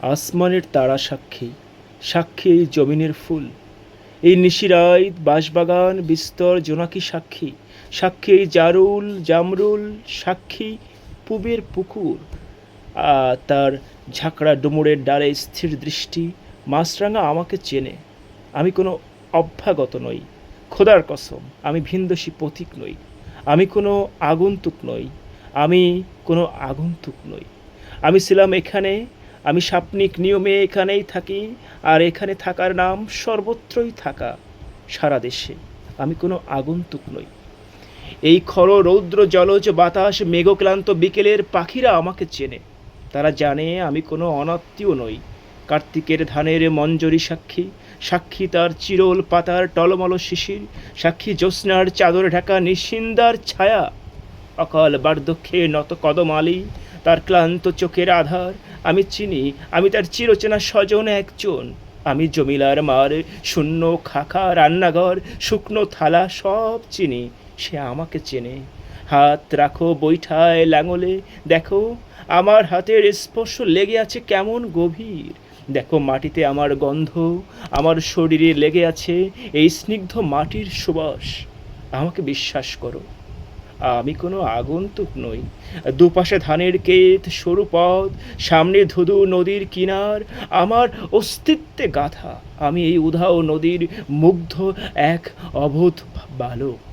আসমানের তারা সাক্ষী, সাক্ষী এই জমিনের ফুল, এই নিশিরাত বাঁশবাগান বিস্তর জোনাকি সাক্ষী, সাক্ষী এই জারুল জামরুল, সাক্ষী পুবের পুকুর তার ঝাঁকড়া ডুমুরের ডালে স্থির দৃষ্টি। মাছরাঙা আমাকে চেনে, আমি কোনো অভ্যাগত নই। খোদার কসম, আমি ভিনদেশী পথিক নই, আমি কোনো আগন্তুক নই, আমি কোনো আগন্তুক নই। আমি ছিলাম এখানে, আমি সাপনিক নিয়মে এখানেই থাকি, আর এখানে থাকার নাম সর্বত্রই থাকা, সারা দেশে। আমি কোনো আগন্তুক নই। এই খর রৌদ্র জলজ বাতাস মেঘক্লান্ত বিকেলের পাখিরা আমাকে চেনে, তারা জানে আমি কোনো অনাত্মীয় নই। কার্তিকের ধানের মঞ্জরি সাক্ষী, সাক্ষী তার চিরল পাতার টলমল শিশির, সাক্ষী জ্যোৎস্নার চাদর ঢাকা নিশিন্দার ছায়া, অকাল বার্ধক্যে নত কদমালি তার ক্লান্ত চোখের আধার। আমি চিনি, আমি তার চিরচেনা স্বজন একজন। আমি জমিলার মার শূন্য খাখা রান্নাঘর শুকনো থালা সব চিনি, সে আমাকে চেনে। হাত রাখো বৈঠায় লাঙলে, দেখো আমার হাতের স্পর্শ লেগে আছে কেমন গভীর। দেখো মাটিতে আমার গন্ধ, আমার শরীরে লেগে আছে এই স্নিগ্ধ মাটির সুবাস। আমাকে বিশ্বাস করো, আমি কোনো আগন্তুক নই। দুপাশে ধানের ক্ষেত, সরু পথ, সামনে ধুধু নদীর কিনার, আমার অস্তিত্বে গাথা। আমি এই উধাও নদীর মুগ্ধ এক অবোধ বালক।